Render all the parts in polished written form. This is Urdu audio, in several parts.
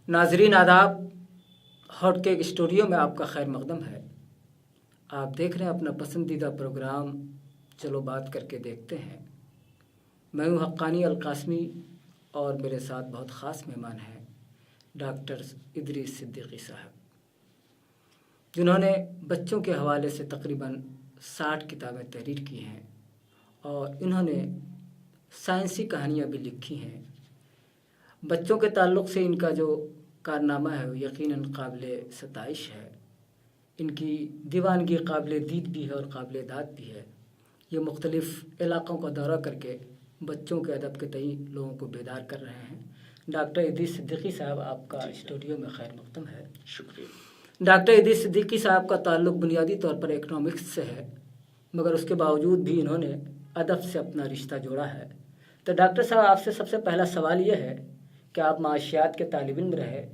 ناظرین آداب، ہاٹ کیک اسٹوڈیو میں آپ کا خیر مقدم ہے۔ آپ دیکھ رہے ہیں اپنا پسندیدہ پروگرام چلو بات کر کے دیکھتے ہیں۔ میں ہوں حقانی القاسمی اور میرے ساتھ بہت خاص مہمان ہیں ڈاکٹر ادریس صدیقی صاحب، جنہوں نے بچوں کے حوالے سے تقریباً 60 کتابیں تحریر کی ہیں اور انہوں نے سائنسی کہانیاں بھی لکھی ہیں۔ بچوں کے تعلق سے ان کا جو کارنامہ ہے وہ یقیناً قابل ستائش ہے۔ ان کی دیوانگی قابل دید بھی ہے اور قابل داد بھی ہے۔ یہ مختلف علاقوں کا دورہ کر کے بچوں کے ادب کے تئیں لوگوں کو بیدار کر رہے ہیں۔ ڈاکٹر ادریس صدیقی صاحب، آپ کا اسٹوڈیو میں خیر مقدم ہے۔ شکریہ۔ ڈاکٹر ادریس صدیقی صاحب کا تعلق بنیادی طور پر اکنامکس سے ہے، مگر اس کے باوجود بھی انہوں نے ادب سے اپنا رشتہ جوڑا ہے۔ تو ڈاکٹر صاحب، آپ سے سب سے پہلا سوال یہ ہے کہ آپ معاشیات کے طالب علم رہے،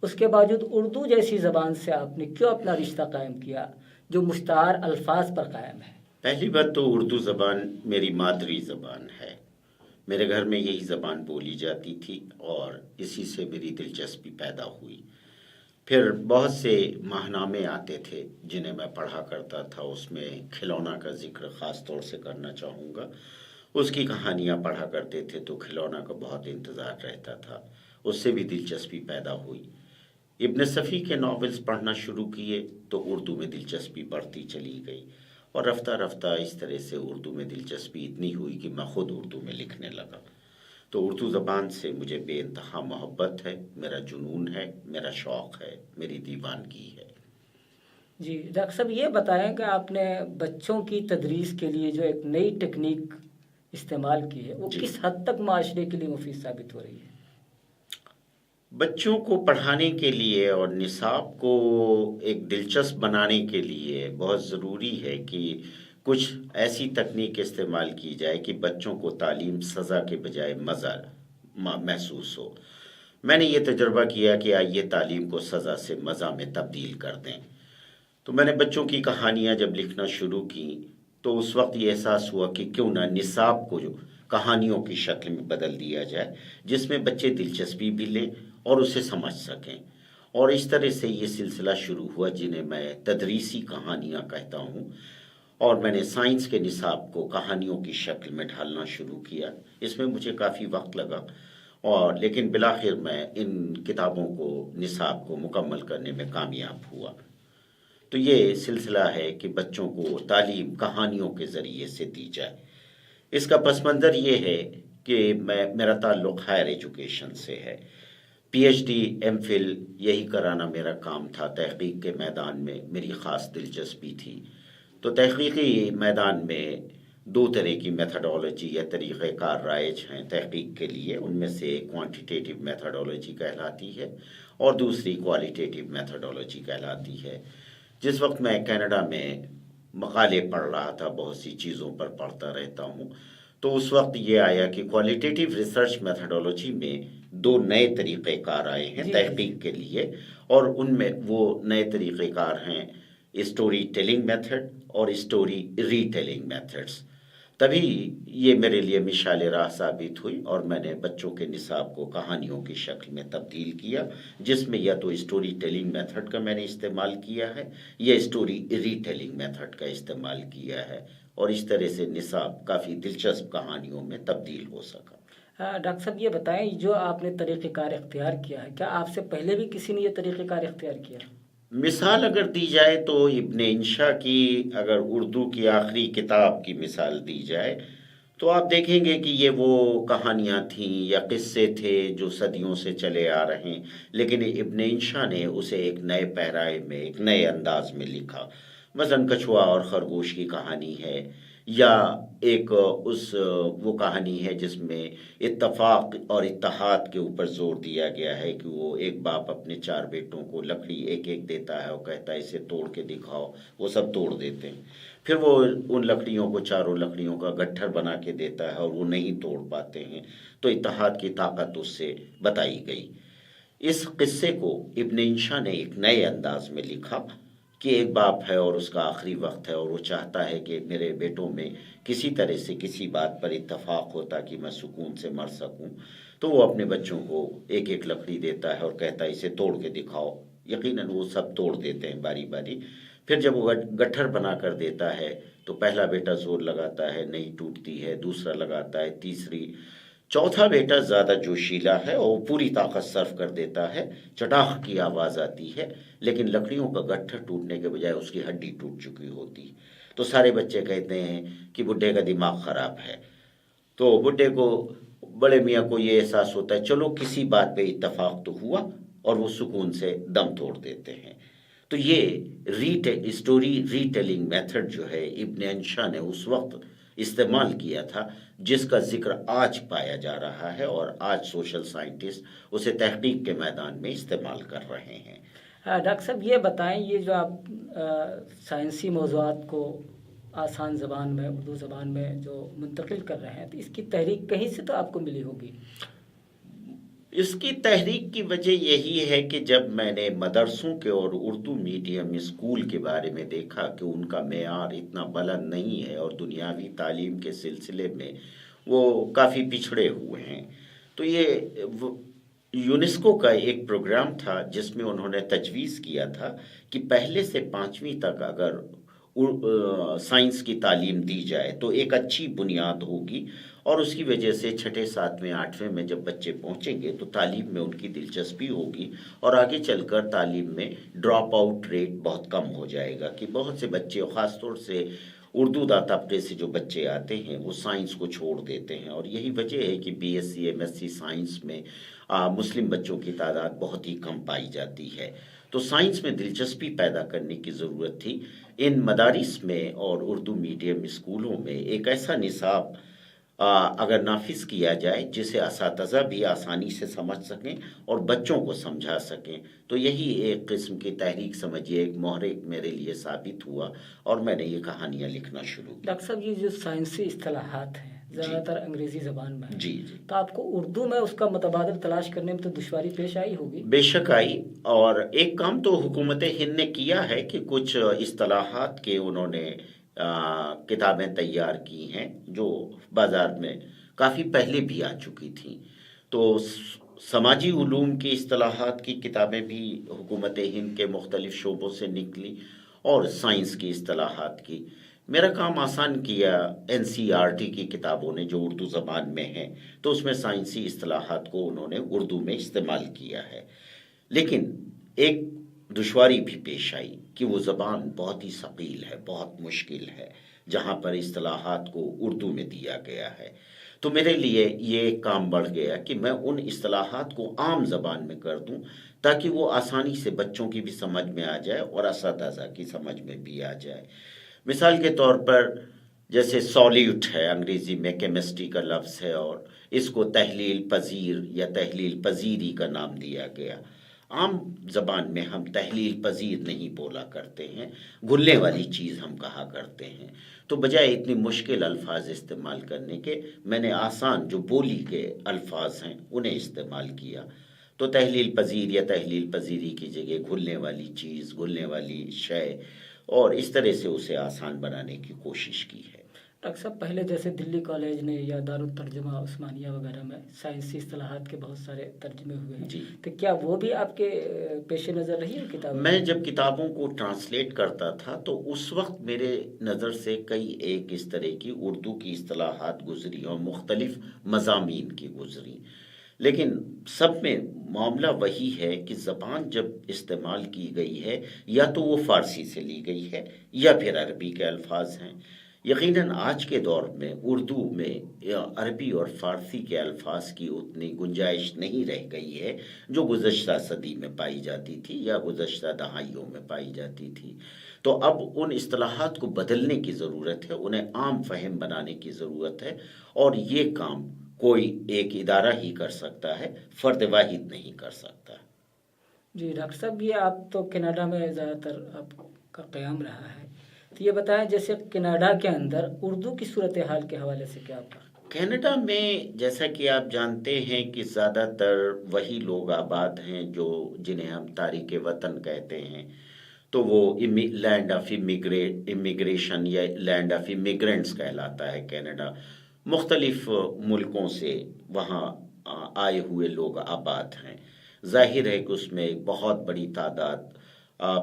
اس کے باوجود اردو جیسی زبان سے آپ نے کیوں اپنا رشتہ قائم کیا جو مشتعار الفاظ پر قائم ہے؟ پہلی بات تو اردو زبان میری مادری زبان ہے۔ میرے گھر میں یہی زبان بولی جاتی تھی اور اسی سے میری دلچسپی پیدا ہوئی۔ پھر بہت سے ماہنامے آتے تھے جنہیں میں پڑھا کرتا تھا، اس میں کھلونا کا ذکر خاص طور سے کرنا چاہوں گا۔ اس کی کہانیاں پڑھا کرتے تھے تو کھلونا کا بہت انتظار رہتا تھا، اس سے بھی دلچسپی پیدا ہوئی۔ ابن صفی کے ناولز پڑھنا شروع کیے تو اردو میں دلچسپی بڑھتی چلی گئی اور رفتہ رفتہ اس طرح سے اردو میں دلچسپی اتنی ہوئی کہ میں خود اردو میں لکھنے لگا۔ تو اردو زبان سے مجھے بے انتہا محبت ہے، میرا جنون ہے، میرا شوق ہے، میری دیوانگی ہے۔ جی ڈاکٹر صاحب، یہ بتائیں کہ آپ نے بچوں کی تدریس کے لیے جو ایک نئی ٹیکنیک استعمال کی ہے وہ کس حد تک معاشرے کے لیے مفید ثابت ہو رہی ہے؟ بچوں کو پڑھانے کے لیے اور نصاب کو ایک دلچسپ بنانے کے لیے بہت ضروری ہے کہ کچھ ایسی تکنیک استعمال کی جائے کہ بچوں کو تعلیم سزا کے بجائے مزہ محسوس ہو۔ میں نے یہ تجربہ کیا کہ آئیے تعلیم کو سزا سے مزہ میں تبدیل کر دیں۔ تو میں نے بچوں کی کہانیاں جب لکھنا شروع کی تو اس وقت یہ احساس ہوا کہ کیوں نہ نصاب کو جو کہانیوں کی شکل میں بدل دیا جائے جس میں بچے دلچسپی بھی لیں اور اسے سمجھ سکیں۔ اور اس طرح سے یہ سلسلہ شروع ہوا جنہیں میں تدریسی کہانیاں کہتا ہوں، اور میں نے سائنس کے نصاب کو کہانیوں کی شکل میں ڈھالنا شروع کیا۔ اس میں مجھے کافی وقت لگا لیکن بالآخر میں ان کتابوں کو نصاب کو مکمل کرنے میں کامیاب ہوا۔ تو یہ سلسلہ ہے کہ بچوں کو تعلیم کہانیوں کے ذریعے سے دی جائے۔ اس کا پس منظر یہ ہے کہ میرا تعلق ہائر ایجوکیشن سے ہے۔ P H D, M Phil یہی کرانا میرا کام تھا۔ تحقیق کے میدان میں میری خاص دلچسپی تھی۔ تو تحقیقی میدان میں دو طرح کی میتھڈالوجی یا طریقہ کار رائج ہیں تحقیق کے لیے۔ ان میں سے کوانٹیٹیو میتھڈالوجی کہلاتی ہے اور دوسری کوالیٹیٹیو میتھڈالوجی کہلاتی ہے۔ جس وقت میں کینیڈا میں مقالے پڑھ رہا تھا، بہت سی چیزوں پر پڑھتا رہتا ہوں، تو اس وقت یہ آیا کہ کوالیٹیٹیو ریسرچ میتھڈالوجی میں دو نئے طریقہ کار آئے ہیں تحقیق کے لیے، اور ان میں وہ نئے طریقہ کار ہیں اسٹوری ٹیلنگ میتھڈ اور اسٹوری ری ٹیلنگ میتھڈس۔ تبھی یہ میرے لیے مشعل راہ ثابت ہوئی اور میں نے بچوں کے نصاب کو کہانیوں کی شکل میں تبدیل کیا، جس میں یا تو اسٹوری ٹیلنگ میتھڈ کا میں نے استعمال کیا ہے یا اسٹوری ری ٹیلنگ میتھڈ کا استعمال کیا ہے، اور اس طرح سے نصاب کافی دلچسپ کہانیوں میں تبدیل ہو سکا۔ ڈاکٹر صاحب یہ بتائیں، جو آپ نے طریقہ کار اختیار کیا ہے، کیا آپ سے پہلے بھی کسی نے یہ طریقہ کار اختیار کیا؟ مثال اگر دی جائے تو ابن انشا کی، اگر اردو کی آخری کتاب کی مثال دی جائے تو آپ دیکھیں گے کہ یہ وہ کہانیاں تھیں یا قصے تھے جو صدیوں سے چلے آ رہے ہیں، لیکن ابن انشا نے اسے ایک نئے پیرائے میں، ایک نئے انداز میں لکھا۔ مثلا کچھوا اور خرگوش کی کہانی ہے، یا ایک وہ کہانی ہے جس میں اتفاق اور اتحاد کے اوپر زور دیا گیا ہے کہ وہ ایک باپ اپنے 4 بیٹوں کو لکڑی ایک ایک دیتا ہے اور کہتا ہے اسے توڑ کے دکھاؤ، وہ سب توڑ دیتے ہیں، پھر وہ ان لکڑیوں کو، چاروں لکڑیوں کا گٹھر بنا کے دیتا ہے اور وہ نہیں توڑ پاتے ہیں، تو اتحاد کی طاقت اس سے بتائی گئی۔ اس قصے کو ابن انشا نے ایک نئے انداز میں لکھا کہ ایک باپ ہے اور اس کا آخری وقت ہے اور وہ چاہتا ہے کہ میرے بیٹوں میں کسی طرح سے کسی بات پر اتفاق ہو تاکہ میں سکون سے مر سکوں۔ تو وہ اپنے بچوں کو ایک ایک لکڑی دیتا ہے اور کہتا ہے اسے توڑ کے دکھاؤ. یقیناً وہ سب توڑ دیتے ہیں باری باری. پھر جب وہ گٹھر بنا کر دیتا ہے تو پہلا بیٹا زور لگاتا ہے، نہیں ٹوٹتی ہے، دوسرا لگاتا ہے، تیسری، چوتھا بیٹا زیادہ جوشیلا ہے اور وہ پوری طاقت صرف کر دیتا ہے، چٹاخ کی آواز آتی ہے، لیکن لکڑیوں کا گٹھر ٹوٹنے کے بجائے اس کی ہڈی ٹوٹ چکی ہوتی. تو سارے بچے کہتے ہیں کہ بڈھے کا دماغ خراب ہے. تو بڈھے کو، بڑے میاں کو یہ احساس ہوتا ہے چلو کسی بات پہ اتفاق تو ہوا، اور وہ سکون سے دم توڑ دیتے ہیں. تو یہ اسٹوری ری ٹیلنگ میتھڈ جو ہے ابن انشا نے اس وقت استعمال کیا تھا، جس کا ذکر آج پایا جا رہا ہے اور آج سوشل سائنٹسٹ اسے تحقیق کے میدان میں استعمال کر رہے ہیں. ڈاکٹر صاحب یہ بتائیں، یہ جو آپ سائنسی موضوعات کو آسان زبان میں، اردو زبان میں جو منتقل کر رہے ہیں، تو اس کی تحریک کہیں سے تو آپ کو ملی ہوگی؟ اس کی تحریک کی وجہ یہی ہے کہ جب میں نے مدرسوں کے اور اردو میڈیم اسکول کے بارے میں دیکھا کہ ان کا معیار اتنا بلند نہیں ہے اور دنیاوی تعلیم کے سلسلے میں وہ کافی پچھڑے ہوئے ہیں. تو یہ یونیسکو کا ایک پروگرام تھا جس میں انہوں نے تجویز کیا تھا کہ پہلے سے 5ویں تک اگر سائنس کی تعلیم دی جائے تو ایک اچھی بنیاد ہوگی، اور اس کی وجہ سے 6، 7، 8ویں میں جب بچے پہنچیں گے تو تعلیم میں ان کی دلچسپی ہوگی، اور آگے چل کر تعلیم میں ڈراپ آؤٹ ریٹ بہت کم ہو جائے گا. کہ بہت سے بچے، خاص طور سے اردو دا طبقے سے جو بچے آتے ہیں، وہ سائنس کو چھوڑ دیتے ہیں، اور یہی وجہ ہے کہ B S C, M S C science میں مسلم بچوں کی تعداد بہت ہی کم پائی جاتی ہے. تو سائنس میں دلچسپی پیدا کرنے کی ضرورت تھی. ان مدارس میں اور اردو میڈیم اسکولوں میں ایک ایسا نصاب اگر نافذ کیا جائے جسے اساتذہ بھی آسانی سے سمجھ سکیں اور بچوں کو سمجھا سکیں، تو یہی ایک قسم کی تحریک سمجھیے، ایک محرک میرے لیے ثابت ہوا، اور میں نے یہ کہانیاں لکھنا شروع کی. ڈاکٹر صاحب یہ جو سائنسی اصطلاحات ہیں زیادہ تر انگریزی زبان میں ہیں، جی تو آپ کو اردو میں اس کا متبادل تلاش کرنے میں تو دشواری پیش آئی ہوگی؟ بے شک آئی، اور ایک کام تو حکومت ہند نے کیا ہے کہ کچھ اصطلاحات کے انہوں نے کتابیں تیار کی ہیں جو بازار میں کافی پہلے بھی آ چکی تھیں. تو سماجی علوم کی اصطلاحات کی کتابیں بھی حکومت ہند کے مختلف شعبوں سے نکلی، اور سائنس کی اصطلاحات کی. میرا کام آسان کیا NCERT کی کتابوں نے جو اردو زبان میں ہیں، تو اس میں سائنسی اصطلاحات کو انہوں نے اردو میں استعمال کیا ہے. لیکن ایک دشواری بھی پیش آئی کہ وہ زبان بہت ہی ثقیل ہے، بہت مشکل ہے، جہاں پر اصطلاحات کو اردو میں دیا گیا ہے. تو میرے لیے یہ ایک کام بڑھ گیا کہ میں ان اصطلاحات کو عام زبان میں کر دوں تاکہ وہ آسانی سے بچوں کی بھی سمجھ میں آ جائے اور اساتذہ کی سمجھ میں بھی آ جائے. مثال کے طور پر جیسے سالیوٹ ہے، انگریزی میں کیمسٹری کا لفظ ہے، اور اس کو تحلیل پذیر یا تحلیل پذیری کا نام دیا گیا. عام زبان میں ہم تحلیل پذیر نہیں بولا کرتے ہیں، گھلنے والی چیز ہم کہا کرتے ہیں. تو بجائے اتنی مشکل الفاظ استعمال کرنے کے، میں نے آسان جو بولی کے الفاظ ہیں انہیں استعمال کیا. تو تحلیل پذیر یا تحلیل پذیری کی جگہ گھلنے والی چیز، گھلنے والی شے، اور اس طرح سے اسے آسان بنانے کی کوشش کی ہے. ڈاکٹر صاحب پہلے جیسے دلی کالج نے یا دارالترجمہ عثمانیہ وغیرہ میں سائنسی اصطلاحات کے بہت سارے ترجمے ہوئے ہیں، جی، تو کیا وہ بھی آپ کے پیش نظر رہی ہے کتاب؟ میں جب کتابوں کو ٹرانسلیٹ کرتا تھا تو اس وقت میرے نظر سے کئی ایک اس طرح کی اردو کی اصطلاحات گزری اور مختلف مضامین کی گزری. لیکن سب میں معاملہ وہی ہے کہ زبان جب استعمال کی گئی ہے یا تو وہ فارسی سے لی گئی ہے یا پھر عربی کے الفاظ ہیں. یقیناً آج کے دور میں اردو میں عربی اور فارسی کے الفاظ کی اتنی گنجائش نہیں رہ گئی ہے جو گزشتہ صدی میں پائی جاتی تھی یا گزشتہ دہائیوں میں پائی جاتی تھی. تو اب ان اصطلاحات کو بدلنے کی ضرورت ہے، انہیں عام فہم بنانے کی ضرورت ہے، اور یہ کام کوئی ایک ادارہ ہی کر سکتا ہے، فرد واحد نہیں کر سکتا. جی ڈاکٹر صاحب، یہ آپ تو کینیڈا میں زیادہ تر آپ کا قیام رہا ہے، تو یہ بتائیں جیسے کینیڈا کے اندر اردو کی صورتحال کے حوالے سے کیا ہوگا؟ کینیڈا میں جیسا کہ آپ جانتے ہیں کہ زیادہ تر وہی لوگ آباد ہیں جنہیں ہم تارک وطن کہتے ہیں. تو وہ لینڈ آف امیگریشن یا لینڈ آف امیگرینٹس کہلاتا ہے کینیڈا. مختلف ملکوں سے وہاں آئے ہوئے لوگ آباد ہیں. ظاہر ہے کہ اس میں ایک بہت بڑی تعداد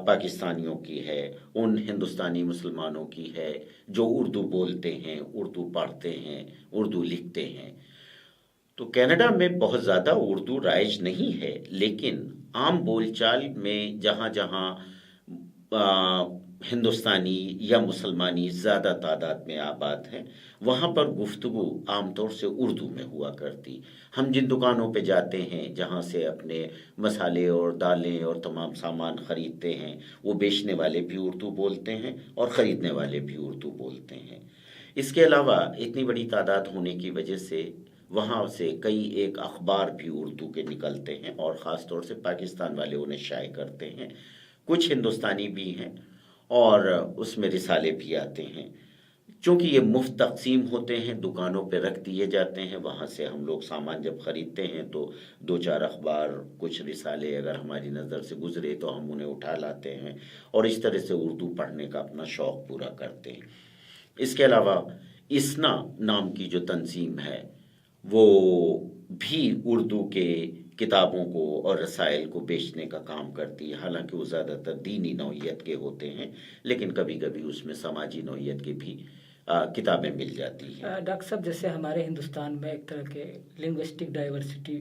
پاکستانیوں کی ہے، ان ہندوستانی مسلمانوں کی ہے جو اردو بولتے ہیں، اردو پڑھتے ہیں، اردو لکھتے ہیں. تو کینیڈا میں بہت زیادہ اردو رائج نہیں ہے، لیکن عام بول چال میں جہاں جہاں ہندوستانی یا مسلمانی زیادہ تعداد میں آباد ہیں، وہاں پر گفتگو عام طور سے اردو میں ہوا کرتی. ہم جن دکانوں پہ جاتے ہیں جہاں سے اپنے مسالے اور دالیں اور تمام سامان خریدتے ہیں، وہ بیچنے والے بھی اردو بولتے ہیں اور خریدنے والے بھی اردو بولتے ہیں. اس کے علاوہ اتنی بڑی تعداد ہونے کی وجہ سے وہاں سے کئی ایک اخبار بھی اردو کے نکلتے ہیں، اور خاص طور سے پاکستان والے انہیں شائع کرتے ہیں. کچھ ہندوستانی بھی ہیں اور اس میں رسالے بھی آتے ہیں. چونکہ یہ مفت تقسیم ہوتے ہیں، دکانوں پہ رکھ دیے جاتے ہیں، وہاں سے ہم لوگ سامان جب خریدتے ہیں تو دو چار اخبار، کچھ رسالے اگر ہماری نظر سے گزرے تو ہم انہیں اٹھا لاتے ہیں اور اس طرح سے اردو پڑھنے کا اپنا شوق پورا کرتے ہیں. اس کے علاوہ اسنا نام کی جو تنظیم ہے وہ بھی اردو کے کتابوں کو اور رسائل کو بیچنے کا کام کرتی ہے. حالانکہ وہ زیادہ تر دینی نوعیت کے ہوتے ہیں، لیکن کبھی کبھی اس میں سماجی نوعیت کے بھی کتابیں مل جاتی ہیں. ڈاکٹر صاحب، جیسے ہمارے ہندوستان میں ایک طرح کے لنگوسٹک ڈائیورسٹی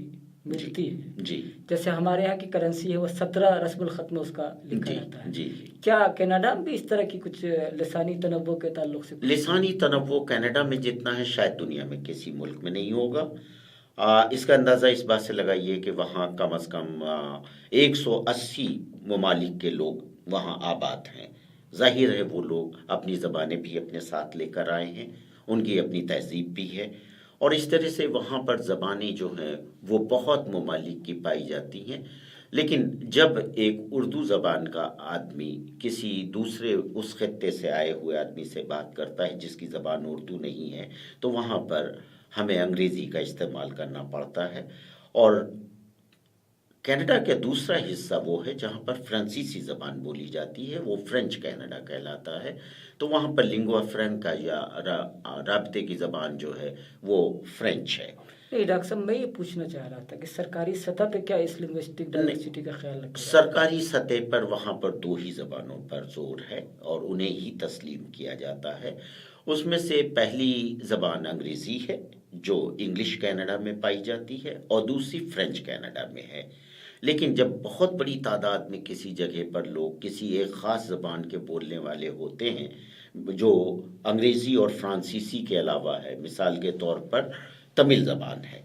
ملتی ہے. جی جیسے ہمارے یہاں کی کرنسی ہے وہ 17 رسم الخط میں اس کا لکھا رہتا ہے. جی کیا کینیڈا میں بھی اس طرح کی کچھ لسانی تنوع کے تعلق سے لسانی تنوع کینیڈا میں جتنا ہے شاید دنیا میں کسی ملک میں نہیں ہوگا. اس کا اندازہ اس بات سے لگائیے کہ وہاں کم از کم 180 ممالک کے لوگ وہاں آباد ہیں. ظاہر ہے وہ لوگ اپنی زبانیں بھی اپنے ساتھ لے کر آئے ہیں، ان کی اپنی تہذیب بھی ہے، اور اس طرح سے وہاں پر زبانیں جو ہیں وہ بہت ممالک کی پائی جاتی ہیں. لیکن جب ایک اردو زبان کا آدمی کسی دوسرے اس خطے سے آئے ہوئے آدمی سے بات کرتا ہے جس کی زبان اردو نہیں ہے، تو وہاں پر ہمیں انگریزی کا استعمال کرنا پڑتا ہے. اور کینیڈا کا دوسرا حصہ وہ ہے جہاں پر فرانسیسی زبان بولی جاتی ہے، وہ فرینچ کینیڈا کہلاتا ہے. تو وہاں پر لنگوا فرینکا یا رابطے کی زبان جو ہے وہ فرینچ ہے. نہیں ڈاکٹر صاحب، میں یہ پوچھنا چاہ رہا تھا کہ سرکاری سطح پہ کیا اس لنگوسٹک ڈائیورسٹی کا خیال رکھا؟ سرکاری سطح پر وہاں پر 2 ہی زبانوں پر زور ہے اور انہیں ہی تسلیم کیا جاتا ہے. اس میں سے پہلی زبان انگریزی ہے جو انگلش کینیڈا میں پائی جاتی ہے، اور دوسری فرینچ کینیڈا میں ہے. لیکن جب بہت بڑی تعداد میں کسی جگہ پر لوگ کسی ایک خاص زبان کے بولنے والے ہوتے ہیں جو انگریزی اور فرانسیسی کے علاوہ ہے، مثال کے طور پر تمل زبان ہے،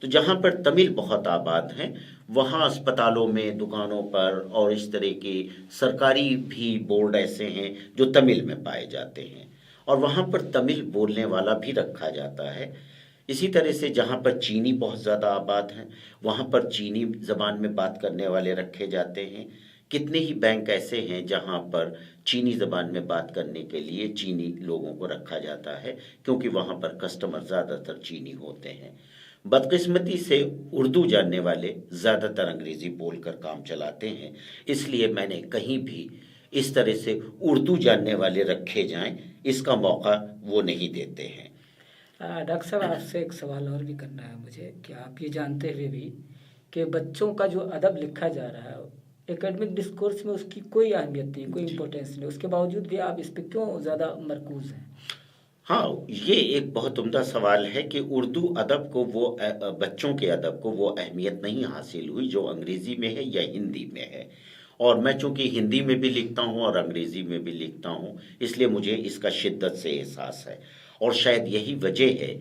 تو جہاں پر تمل بہت آباد ہیں وہاں اسپتالوں میں، دکانوں پر اور اس طرح کے سرکاری بھی بورڈ ایسے ہیں جو تمل میں پائے جاتے ہیں، اور وہاں پر تمل بولنے والا بھی رکھا جاتا ہے. اسی طرح سے جہاں پر چینی بہت زیادہ آباد ہیں وہاں پر چینی زبان میں بات کرنے والے رکھے جاتے ہیں. کتنے ہی بینک ایسے ہیں جہاں پر چینی زبان میں بات کرنے کے لیے چینی لوگوں کو رکھا جاتا ہے، کیونکہ وہاں پر کسٹمر زیادہ تر چینی ہوتے ہیں. بدقسمتی سے اردو جاننے والے زیادہ تر انگریزی بول کر کام چلاتے ہیں، اس لیے میں نے کہیں بھی اس طرح سے اردو جاننے والے رکھے جائیں اس کا موقع وہ نہیں دیتے ہیں. ڈاکٹر صاحب، آپ سے ایک سوال اور بھی کرنا ہے مجھے کہ آپ یہ جانتے ہوئے بھی کہ بچوں کا جو ادب لکھا جا رہا ہے ایکیڈمک ڈسکورس میں اس کی کوئی اہمیت نہیں، کوئی امپورٹینس نہیں، اس کے باوجود بھی آپ اس پہ کیوں زیادہ مرکوز ہیں؟ ہاں، یہ ایک بہت عمدہ سوال ہے کہ اردو ادب کو وہ بچوں کے ادب کو وہ اہمیت نہیں حاصل ہوئی جو انگریزی میں ہے یا ہندی میں ہے. اور میں چونکہ ہندی میں بھی لکھتا ہوں اور انگریزی میں بھی لکھتا ہوں، اس لیے مجھے اس کا شدت سے احساس ہے. اور شاید یہی وجہ ہے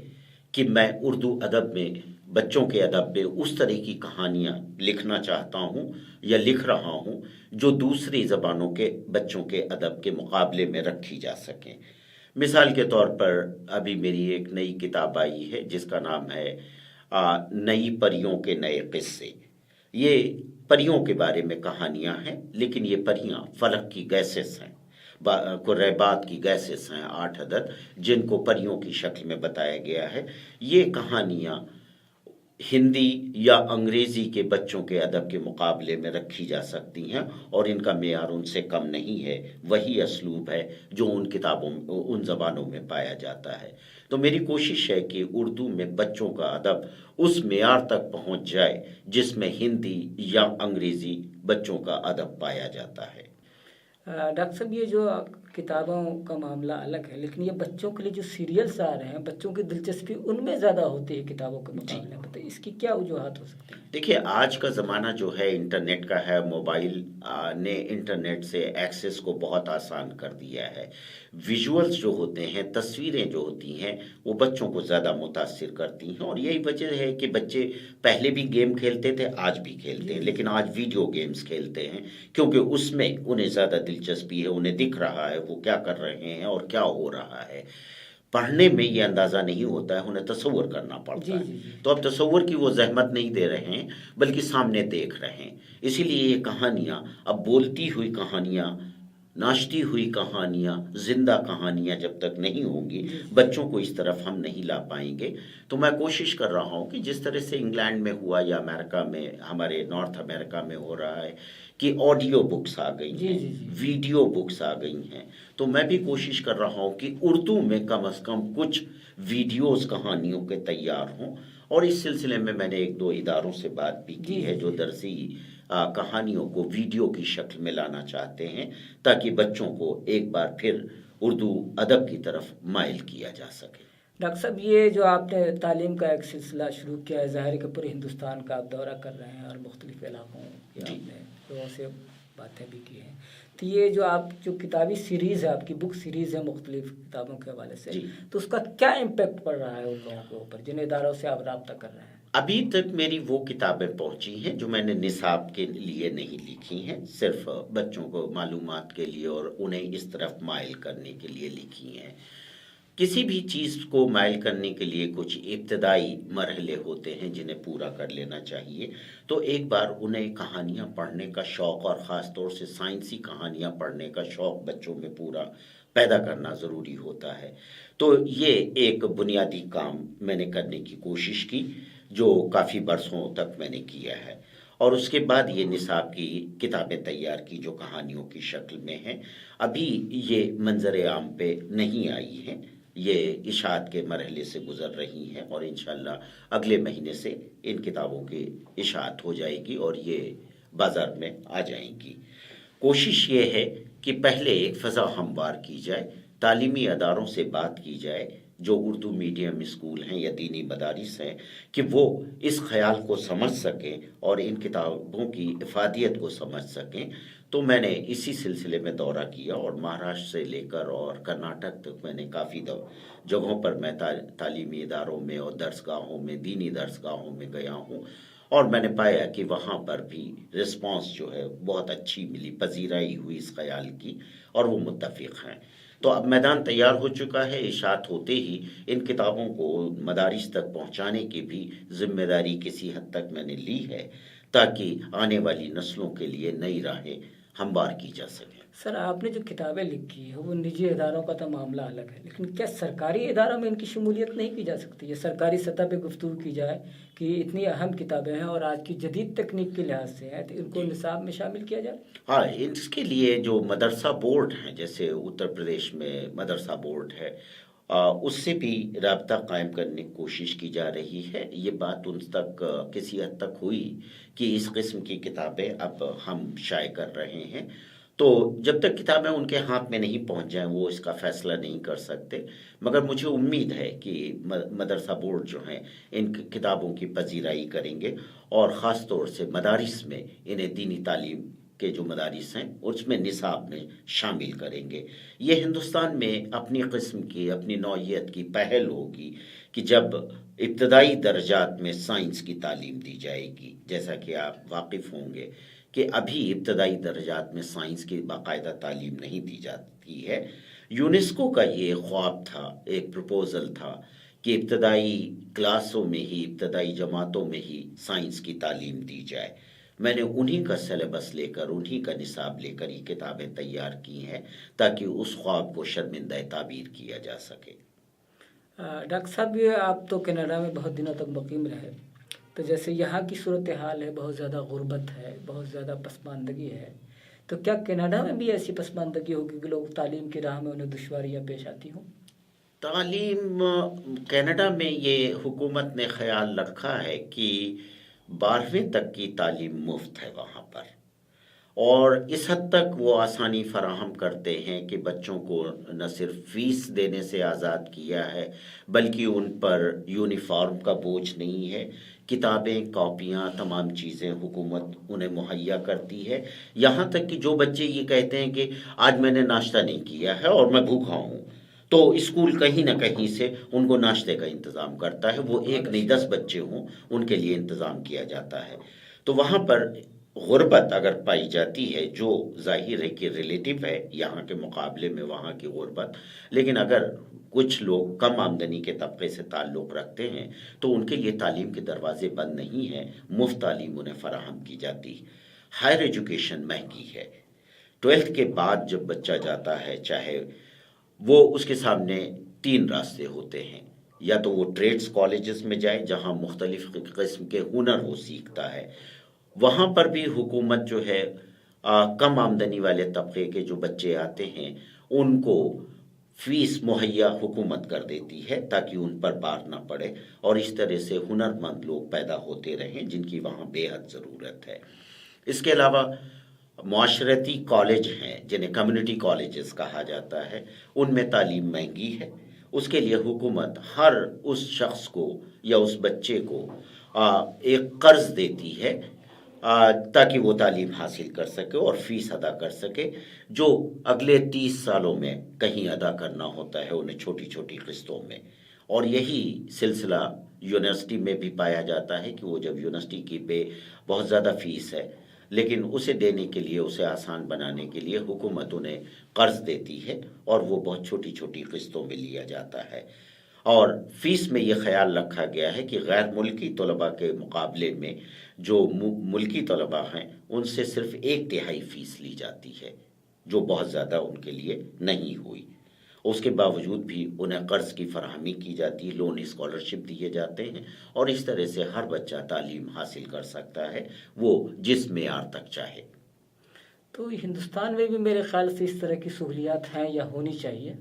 کہ میں اردو ادب میں، بچوں کے ادب میں اس طرح کی کہانیاں لکھنا چاہتا ہوں یا لکھ رہا ہوں جو دوسری زبانوں کے بچوں کے ادب کے مقابلے میں رکھی جا سکیں. مثال کے طور پر ابھی میری ایک نئی کتاب آئی ہے جس کا نام ہے نئی پریوں کے نئے قصے. یہ پریوں کے بارے میں کہانیاں ہیں، لیکن یہ پریاں فلک کی گیسز ہیں، قریبات کی گیسز ہیں 8 عدد، جن کو پریوں کی شکل میں بتایا گیا ہے. یہ کہانیاں ہندی یا انگریزی کے بچوں کے ادب کے مقابلے میں رکھی جا سکتی ہیں، اور ان کا معیار ان سے کم نہیں ہے، وہی اسلوب ہے جو ان کتابوں ان زبانوں میں پایا جاتا ہے۔ تو میری کوشش ہے کہ اردو میں بچوں کا ادب اس معیار تک پہنچ جائے جس میں ہندی یا انگریزی بچوں کا ادب پایا جاتا ہے۔ ڈاکٹر صاحب، یہ جو کتابوں کا معاملہ الگ ہے، لیکن یہ بچوں کے لیے جو سیریلس آ رہے ہیں، بچوں کی دلچسپی ان میں زیادہ ہوتی ہے کتابوں کے مقابلے میں، تو اس کی کیا وجوہات ہو سکتی ہیں؟ دیکھیے، آج کا زمانہ جو ہے انٹرنیٹ کا ہے، موبائل نے انٹرنیٹ سے ایکسس کو بہت آسان کر دیا ہے۔ ویژولز جو ہوتے ہیں، تصویریں جو ہوتی ہیں، وہ بچوں کو زیادہ متاثر کرتی ہیں، اور یہی وجہ ہے کہ بچے پہلے بھی گیم کھیلتے تھے، آج بھی کھیلتے ہیں، لیکن آج ویڈیو گیمز کھیلتے ہیں کیونکہ اس میں انہیں زیادہ دلچسپی ہے، انہیں دکھ رہا ہے وہ کیا کر رہے ہیں اور کیا ہو رہا ہے۔ پڑھنے میں یہ اندازہ نہیں ہوتا ہے، انہیں تصور کرنا پڑتا ہے۔ تو اب تصور کی وہ زحمت نہیں دے رہے ہیں، بلکہ سامنے دیکھ رہے ہیں۔ اسی لیے یہ کہانیاں اب بولتی ہوئی کہانیاں، ناچتی ہوئی کہانیاں، زندہ کہانیاں جب تک نہیں ہوں گی، بچوں کو اس طرف ہم نہیں لا پائیں گے۔ تو میں کوشش کر رہا ہوں کہ جس طرح سے انگلینڈ میں ہوا یا امریکہ میں، ہمارے نارتھ امریکہ میں ہو رہا ہے کہ آڈیو بکس آ گئی ہیں، ویڈیو بکس آ گئی ہیں، تو میں بھی کوشش کر رہا ہوں کہ اردو میں کم از کم کچھ ویڈیوز کہانیوں کے تیار ہوں، اور اس سلسلے میں نے ایک دو اداروں سے بات بھی کی ہے جو درسی کہانیوں کو ویڈیو کی شکل میں لانا چاہتے ہیں، تاکہ بچوں کو ایک بار پھر اردو ادب کی طرف مائل کیا جا سکے۔ ڈاکٹر صاحب، یہ جو آپ نے تعلیم کا ایک سلسلہ شروع کیا ہے، ظاہر ہے کہ پورے ہندوستان کا آپ دورہ کر رہے ہیں اور مختلف علاقوں کی آپ نے لوگوں سے باتیں بھی کی ہیں، تو یہ جو آپ جو کتابی سیریز ہے، آپ کی بک سیریز ہے مختلف کتابوں کے حوالے سے، تو اس کا کیا امپیکٹ پڑ رہا ہے ان لوگوں کے اوپر جن اداروں سے آپ رابطہ کر رہے ہیں؟ ابھی تک میری وہ کتابیں پہنچی ہیں جو میں نے نصاب کے لیے نہیں لکھی ہیں، صرف بچوں کو معلومات کے لیے اور انہیں اس طرف مائل کرنے کے لیے لکھی ہیں۔ کسی بھی چیز کو مائل کرنے کے لیے کچھ ابتدائی مرحلے ہوتے ہیں جنہیں پورا کر لینا چاہیے، تو ایک بار انہیں کہانیاں پڑھنے کا شوق، اور خاص طور سے سائنسی کہانیاں پڑھنے کا شوق بچوں میں پورا پیدا کرنا ضروری ہوتا ہے۔ تو یہ ایک بنیادی کام میں نے کرنے کی کوشش کی، جو کافی برسوں تک میں نے کیا ہے، اور اس کے بعد یہ نصاب کی کتابیں تیار کی جو کہانیوں کی شکل میں ہیں۔ ابھی یہ منظر عام پہ نہیں آئی ہیں، یہ اشاعت کے مرحلے سے گزر رہی ہیں، اور انشاءاللہ اگلے مہینے سے ان کتابوں کی اشاعت ہو جائے گی اور یہ بازار میں آ جائیں گی۔ کوشش یہ ہے کہ پہلے ایک فضا ہموار کی جائے، تعلیمی اداروں سے بات کی جائے جو اردو میڈیم اسکول ہیں یا دینی مدارس ہیں، کہ وہ اس خیال کو سمجھ سکیں اور ان کتابوں کی افادیت کو سمجھ سکیں۔ تو میں نے اسی سلسلے میں دورہ کیا، اور مہاراشٹر سے لے کر اور کرناٹک تک میں نے کافی جگہوں پر میں تعلیمی اداروں میں اور درسگاہوں میں، دینی درسگاہوں میں گیا ہوں، اور میں نے پایا کہ وہاں پر بھی رسپانس جو ہے بہت اچھی ملی، پذیرائی ہوئی اس خیال کی، اور وہ متفق ہیں۔ تو اب میدان تیار ہو چکا ہے، اشاعت ہوتے ہی ان کتابوں کو مدارس تک پہنچانے کی بھی ذمہ داری کسی حد تک میں نے لی ہے، تاکہ آنے والی نسلوں کے لیے نئی راہیں ہموار کی جا سکیں۔ سر، آپ نے جو کتابیں لکھی ہیں وہ نجی اداروں کا تو معاملہ الگ ہے، لیکن کیا سرکاری اداروں میں ان کی شمولیت نہیں کی جا سکتی؟ یا سرکاری سطح پہ گفتگو کی جائے کہ اتنی اہم کتابیں ہیں اور آج کی جدید تکنیک کے لحاظ سے ہیں، تو ان کو نصاب میں شامل کیا جائے؟ ہاں، اس کے لیے جو مدرسہ بورڈ ہیں، جیسے اتر پردیش میں مدرسہ بورڈ ہے، اس سے بھی رابطہ قائم کرنے کی کوشش کی جا رہی ہے۔ یہ بات ان تک کسی حد تک ہوئی کہ اس قسم کی کتابیں اب ہم شائع کر رہے ہیں، تو جب تک کتابیں ان کے ہاتھ میں نہیں پہنچ جائیں وہ اس کا فیصلہ نہیں کر سکتے، مگر مجھے امید ہے کہ مدرسہ بورڈ جو ہیں ان کتابوں کی پذیرائی کریں گے، اور خاص طور سے مدارس میں انہیں دینی تعلیم کے جو مدارس ہیں اس میں نصاب میں شامل کریں گے۔ یہ ہندوستان میں اپنی قسم کی، اپنی نوعیت کی پہل ہوگی کہ جب ابتدائی درجات میں سائنس کی تعلیم دی جائے گی، جیسا کہ آپ واقف ہوں گے کہ ابھی ابتدائی درجات میں سائنس کی باقاعدہ تعلیم نہیں دی جاتی ہے۔ یونیسکو کا یہ خواب تھا، ایک پروپوزل تھا کہ ابتدائی کلاسوں میں ہی، ابتدائی جماعتوں میں ہی سائنس کی تعلیم دی جائے۔ میں نے انہی کا سلیبس لے کر، انہی کا نصاب لے کر یہ کتابیں تیار کی ہیں، تاکہ اس خواب کو شرمندہ تعبیر کیا جا سکے۔ ڈاکٹر صاحب، یہ آپ تو کینیڈا میں بہت دنوں تک مقیم رہے، تو جیسے یہاں کی صورتحال ہے، بہت زیادہ غربت ہے، بہت زیادہ پسماندگی ہے، تو کیا کینیڈا میں بھی ایسی پسماندگی ہوگی کہ لوگ تعلیم کی راہ میں انہیں دشواریاں پیش آتی ہوں؟ تعلیم کینیڈا میں یہ حکومت نے خیال رکھا ہے کہ 12ویں تک کی تعلیم مفت ہے وہاں پر، اور اس حد تک وہ آسانی فراہم کرتے ہیں کہ بچوں کو نہ صرف فیس دینے سے آزاد کیا ہے، بلکہ ان پر یونیفارم کا بوجھ نہیں ہے، کتابیں، کاپیاں، تمام چیزیں حکومت انہیں مہیا کرتی ہے۔ یہاں تک کہ جو بچے یہ کہتے ہیں کہ آج میں نے ناشتہ نہیں کیا ہے اور میں بھوکا ہوں، تو اسکول کہیں نہ کہیں سے ان کو ناشتے کا انتظام کرتا ہے، وہ ایک نہیں 10 بچے ہوں ان کے لیے انتظام کیا جاتا ہے۔ تو وہاں پر غربت اگر پائی جاتی ہے، جو ظاہر ہے کہ ریلیٹو ہے یہاں کے مقابلے میں وہاں کی غربت، لیکن اگر کچھ لوگ کم آمدنی کے طبقے سے تعلق رکھتے ہیں تو ان کے لیے تعلیم کے دروازے بند نہیں ہیں، مفت تعلیم انہیں فراہم کی جاتی۔ ہائر ایجوکیشن مہنگی ہے، 12 کے بعد جب بچہ جاتا ہے، چاہے وہ اس کے سامنے 3 راستے ہوتے ہیں، یا تو وہ ٹریڈز کالجز میں جائے جہاں مختلف قسم کے ہنر وہ سیکھتا ہے، وہاں پر بھی حکومت جو ہے کم آمدنی والے طبقے کے جو بچے آتے ہیں ان کو فیس مہیا حکومت کر دیتی ہے تاکہ ان پر بار نہ پڑے، اور اس طرح سے ہنرمند لوگ پیدا ہوتے رہیں جن کی وہاں بے حد ضرورت ہے۔ اس کے علاوہ معاشرتی کالج ہیں جنہیں کمیونٹی کالجز کہا جاتا ہے، ان میں تعلیم مہنگی ہے، اس کے لیے حکومت ہر اس شخص کو یا اس بچے کو ایک قرض دیتی ہے تاکہ وہ تعلیم حاصل کر سکے اور فیس ادا کر سکے، جو اگلے 30 سالوں میں کہیں ادا کرنا ہوتا ہے انہیں چھوٹی چھوٹی قسطوں میں۔ اور یہی سلسلہ یونیورسٹی میں بھی پایا جاتا ہے کہ وہ جب یونیورسٹی کی بہت زیادہ فیس ہے، لیکن اسے دینے کے لیے، اسے آسان بنانے کے لیے حکومت انہیں قرض دیتی ہے اور وہ بہت چھوٹی چھوٹی قسطوں میں لیا جاتا ہے۔ اور فیس میں یہ خیال رکھا گیا ہے کہ غیر ملکی طلباء کے مقابلے میں جو ملکی طلباء ہیں ان سے صرف 1/3 فیس لی جاتی ہے، جو بہت زیادہ ان کے لیے نہیں ہوئی۔ اس کے باوجود بھی انہیں قرض کی فراہمی کی جاتی ہے، لون اسکالرشپ دیے جاتے ہیں، اور اس طرح سے ہر بچہ تعلیم حاصل کر سکتا ہے، وہ جس معیار تک چاہے۔ تو ہندوستان میں بھی میرے خیال سے اس طرح کی سہولیات ہیں یا ہونی چاہیے؟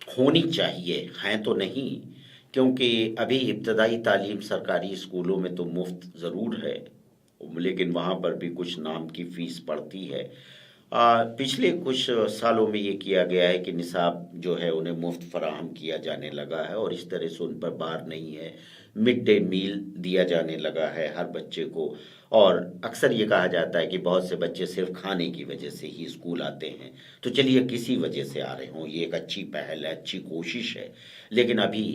ہونی چاہیے، ہیں تو نہیں، کیونکہ ابھی ابتدائی تعلیم سرکاری اسکولوں میں تو مفت ضرور ہے، لیکن وہاں پر بھی کچھ نام کی فیس پڑتی ہے۔ پچھلے کچھ سالوں میں یہ کیا گیا ہے کہ نصاب جو ہے انہیں مفت فراہم کیا جانے لگا ہے، اور اس طرح سے ان پر بار نہیں ہے۔ مڈ ڈے میل دیا جانے لگا ہے ہر بچے کو، اور اکثر یہ کہا جاتا ہے کہ بہت سے بچے صرف کھانے کی وجہ سے ہی اسکول آتے ہیں، تو چلیے کسی وجہ سے آ رہے ہوں، یہ ایک اچھی پہل ہے، اچھی کوشش ہے، لیکن ابھی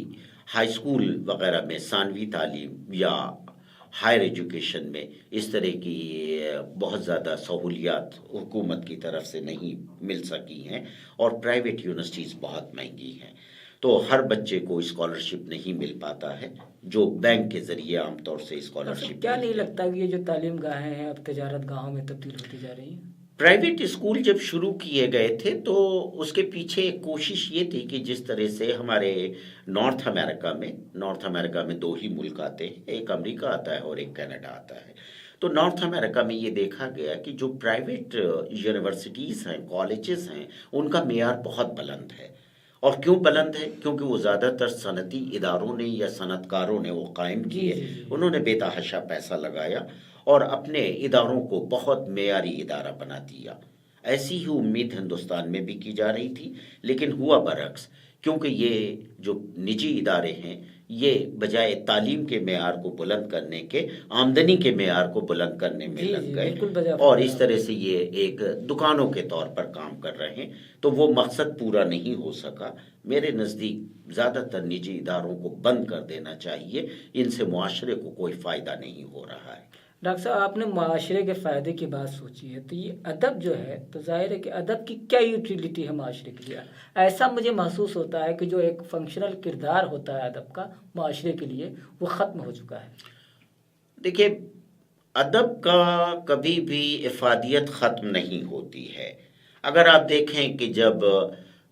ہائی اسکول وغیرہ میں ثانوی تعلیم یا ہائر ایجوکیشن میں اس طرح کی بہت زیادہ سہولیات حکومت کی طرف سے نہیں مل سکی ہیں، اور پرائیویٹ یونیورسٹیز بہت مہنگی ہیں، تو ہر بچے کو اسکالرشپ نہیں مل پاتا ہے جو بینک کے ذریعے عام طور سے اسکالرشپ۔ کیا نہیں لگتا کہ یہ جو تعلیم گاہیں ہیں اب تجارت گاہوں میں تبدیل ہوتی جا رہی ہیں؟ پرائیویٹ اسکول جب شروع کیے گئے تھے تو اس کے پیچھے ایک کوشش یہ تھی کہ جس طرح سے ہمارے نارتھ امریکہ میں 2 ہی ملک آتے ہیں، ایک امریکہ آتا ہے اور ایک کینیڈا آتا ہے، تو نارتھ امریکہ میں یہ دیکھا گیا کہ جو پرائیویٹ یونیورسٹیز ہیں، کالجز ہیں، ان کا معیار بہت بلند ہے۔ اور کیوں بلند ہے؟ کیونکہ وہ زیادہ تر صنعتی اداروں نے یا صنعت کاروں نے وہ قائم کیے، انہوں نے بے تحاشا پیسہ لگایا اور اپنے اداروں کو بہت معیاری ادارہ بنا دیا۔ ایسی ہی امید ہندوستان میں بھی کی جا رہی تھی، لیکن ہوا برعکس، کیونکہ یہ جو نجی ادارے ہیں یہ بجائے تعلیم کے معیار کو بلند کرنے کے آمدنی کے معیار کو بلند کرنے میں لگ گئے، اور اس طرح سے یہ ایک دکانوں کے طور پر کام کر رہے ہیں، تو وہ مقصد پورا نہیں ہو سکا۔ میرے نزدیک زیادہ تر نجی اداروں کو بند کر دینا چاہیے، ان سے معاشرے کو کوئی فائدہ نہیں ہو رہا ہے۔ ڈاکٹر صاحب، آپ نے معاشرے کے فائدے کی بات سوچی ہے، تو یہ ادب جو ہے، تو ظاہر ہے کہ ادب کی کیا یوٹیلیٹی ہے معاشرے کے لیے؟ ایسا مجھے محسوس ہوتا ہے کہ جو ایک فنکشنل کردار ہوتا ہے ادب کا معاشرے کے لیے، وہ ختم ہو چکا ہے۔ دیکھیے، ادب کا کبھی بھی افادیت ختم نہیں ہوتی ہے۔ اگر آپ دیکھیں کہ جب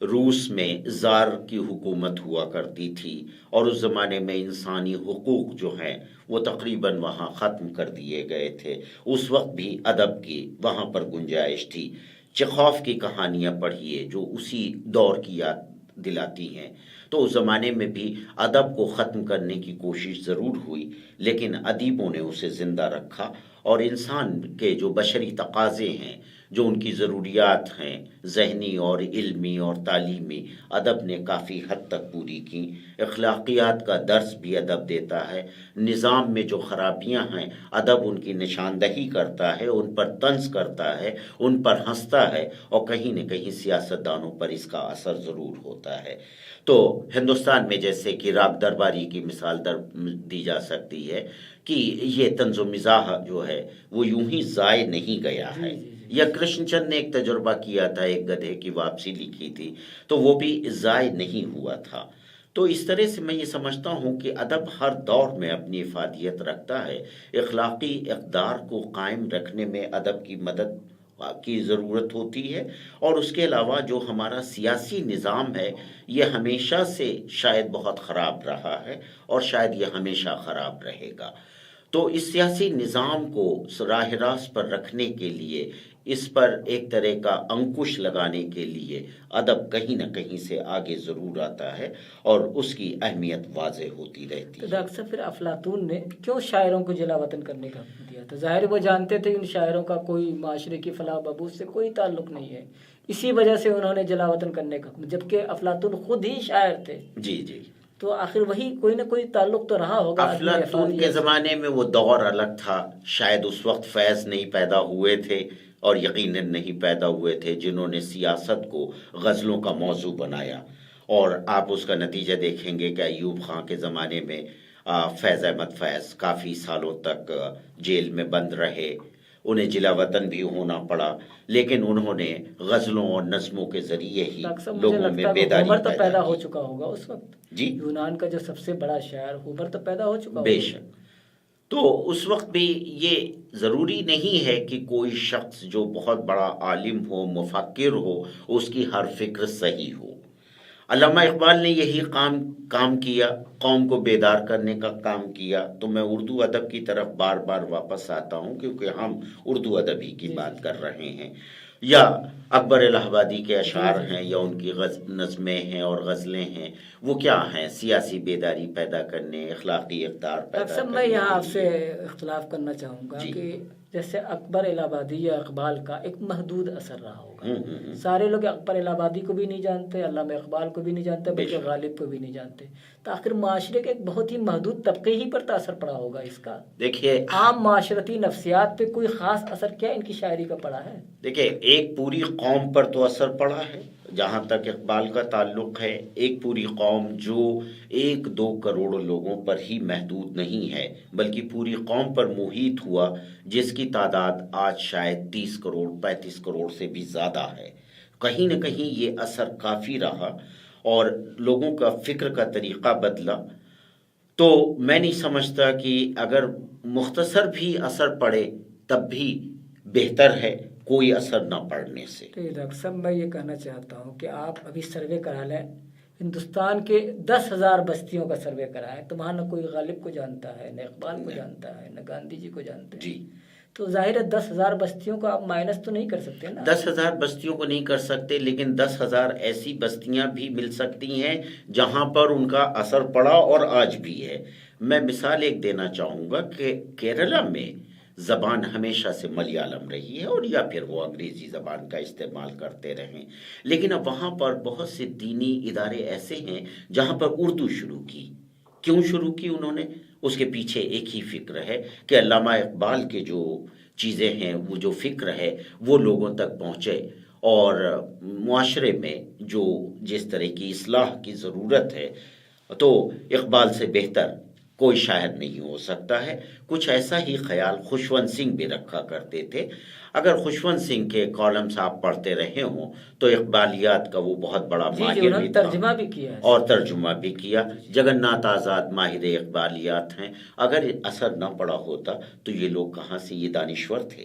روس میں زار کی حکومت ہوا کرتی تھی اور اس زمانے میں انسانی حقوق جو ہیں وہ تقریباً وہاں ختم کر دیے گئے تھے. اس وقت بھی ادب کی وہاں پر گنجائش تھی. چیخوف کی کہانیاں پڑھیے جو اسی دور کی یاد دلاتی ہیں. تو اس زمانے میں بھی ادب کو ختم کرنے کی کوشش ضرور ہوئی، لیکن ادیبوں نے اسے زندہ رکھا اور انسان کے جو بشری تقاضے ہیں، جو ان کی ضروریات ہیں ذہنی اور علمی اور تعلیمی، ادب نے کافی حد تک پوری کی. اخلاقیات کا درس بھی ادب دیتا ہے. نظام میں جو خرابیاں ہیں ادب ان کی نشاندہی کرتا ہے، ان پر طنز کرتا ہے، ان پر ہنستا ہے، اور کہیں نہ کہیں سیاستدانوں پر اس کا اثر ضرور ہوتا ہے. تو ہندوستان میں جیسے کہ راگ درباری کی مثال دی جا سکتی ہے کہ یہ طنز و مزاح جو ہے وہ یوں ہی ضائع نہیں گیا ہے. یا کرشن چند نے ایک تجربہ کیا تھا، ایک گدھے کی واپسی لکھی تھی، تو وہ بھی ضائع نہیں ہوا تھا. تو اس طرح سے میں یہ سمجھتا ہوں کہ ادب ہر دور میں اپنی افادیت رکھتا ہے. اخلاقی اقدار کو قائم رکھنے میں ادب کی مدد کی ضرورت ہوتی ہے، اور اس کے علاوہ جو ہمارا سیاسی نظام ہے یہ ہمیشہ سے شاید بہت خراب رہا ہے اور شاید یہ ہمیشہ خراب رہے گا. تو اس سیاسی نظام کو راہ راست پر رکھنے کے لیے، اس پر ایک طرح کا انکش لگانے کے لیے ادب کہیں نہ کہیں سے آگے ضرور آتا ہے اور اس کی اہمیت واضح ہوتی رہتی ہے. تو ڈاکٹر صاحب پھر افلاطون نے کیوں شاعروں کو جلا وطن کرنے کا حکم دیا تھا؟ ظاہر وہ جانتے تھے ان شاعروں کا کوئی معاشرے کی فلاح بہبود سے کوئی تعلق نہیں ہے، اسی وجہ سے انہوں نے جلا وطن کرنے کا حکم، جبکہ افلاطون خود ہی شاعر تھے. جی جی. تو آخر وہی کوئی نہ کوئی تعلق تو رہا ہوگا. افلاطون کے زمانے میں وہ دور الگ تھا، شاید اس وقت فیض نہیں پیدا ہوئے تھے اور یقیناً نہیں پیدا ہوئے تھے جنہوں نے سیاست کو غزلوں کا موضوع بنایا. اور آپ اس کا نتیجہ دیکھیں گے کہ ایوب خان کے زمانے میں فیض احمد فیض کافی سالوں تک جیل میں بند رہے، انہیں جلا وطن بھی ہونا پڑا، لیکن انہوں نے غزلوں اور نظموں کے ذریعے ہی لوگوں میں بیداری ہومر تو پیدا ہو چکا ہوگا اس وقت. جی، یونان کا جو سب سے بڑا شاعر ہومر تو پیدا ہو چکا ہوگا. بے شک. تو اس وقت بھی یہ ضروری نہیں ہے کہ کوئی شخص جو بہت بڑا عالم ہو، مفکر ہو، اس کی ہر فکر صحیح ہو. علامہ اقبال نے یہی کام کیا، قوم کو بیدار کرنے کا کام کیا. تو میں اردو ادب کی طرف بار بار واپس آتا ہوں کیونکہ ہم اردو ادبی کی بات کر رہے ہیں. یا اکبر الہ آبادی کے اشعار ہیں یا ان کی نظمیں ہیں اور غزلیں ہیں، وہ کیا ہیں؟ سیاسی بیداری پیدا کرنے، اخلاقی اقدار پیدا کرنے. میں یہاں آپ سے اختلاف کرنا چاہوں گا کہ جیسے اکبر الہ آبادی یا اقبال کا ایک محدود اثر رہا ہوگا. سارے لوگ اکبر الہ آبادی کو بھی نہیں جانتے، علامہ اقبال کو بھی نہیں جانتے، بلکہ غالب کو بھی نہیں جانتے. تو آخر معاشرے کے ایک بہت ہی محدود طبقے ہی پر تو اثر پڑا ہوگا اس کا. دیکھیے، عام معاشرتی نفسیات پہ کوئی خاص اثر کیا ان کی شاعری کا پڑا ہے؟ دیکھیے، ایک پوری قوم پر تو اثر پڑا ہے جہاں تک اقبال کا تعلق ہے. ایک پوری قوم جو 1-2 کروڑ لوگوں پر ہی محدود نہیں ہے، بلکہ پوری قوم پر محیط ہوا، جس کی تعداد آج شاید 30 کروڑ 35 کروڑ سے بھی زیادہ ہے. کہیں نہ کہیں یہ اثر کافی رہا اور لوگوں کا فکر کا طریقہ بدلا. تو میں نہیں سمجھتا کہ اگر مختصر بھی اثر پڑے تب بھی بہتر ہے کوئی اثر نہ پڑنے سے. تو ڈاکٹر صاحب میں یہ کہنا چاہتا ہوں کہ آپ ابھی سروے کرا لیں، ہندوستان کے 10,000 بستیوں کا سروے کرا ہے، تو وہاں نہ کوئی غالب کو جانتا ہے، نہ اقبال کو جانتا ہے، نہ گاندھی جی کو جانتے ہیں. جی. تو ظاہر ہے 10,000 بستیوں کو آپ مائنس تو نہیں کر سکتے نا. 10,000 بستیوں کو نہیں کر سکتے، لیکن 10,000 ایسی بستیاں بھی مل سکتی ہیں جہاں پر ان کا اثر پڑا اور آج بھی ہے. میں مثال ایک دینا چاہوں گا کہ کیرلا میں زبان ہمیشہ سے ملیالم رہی ہے، اور یا پھر وہ انگریزی زبان کا استعمال کرتے رہیں، لیکن اب وہاں پر بہت سے دینی ادارے ایسے ہیں جہاں پر اردو شروع کی. کیوں شروع کی انہوں نے؟ اس کے پیچھے ایک ہی فکر ہے کہ علامہ اقبال کے جو چیزیں ہیں، وہ جو فکر ہے وہ لوگوں تک پہنچے، اور معاشرے میں جو جس طرح کی اصلاح کی ضرورت ہے، تو اقبال سے بہتر کوئی شاعر نہیں ہو سکتا ہے. کچھ ایسا ہی خیال خوشونت سنگھ بھی رکھا کرتے تھے. اگر خوشونت سنگھ کے کالمز آپ پڑھتے رہے ہوں تو اقبالیات کا وہ بہت بڑا ماہر بھی تھا، ترجمہ بھی کیا ہے اور ترجمہ بھی کیا. جگن ناتھ آزاد ماہر اقبالیات ہیں. اگر اثر نہ پڑا ہوتا تو یہ لوگ کہاں سے یہ دانشور تھے.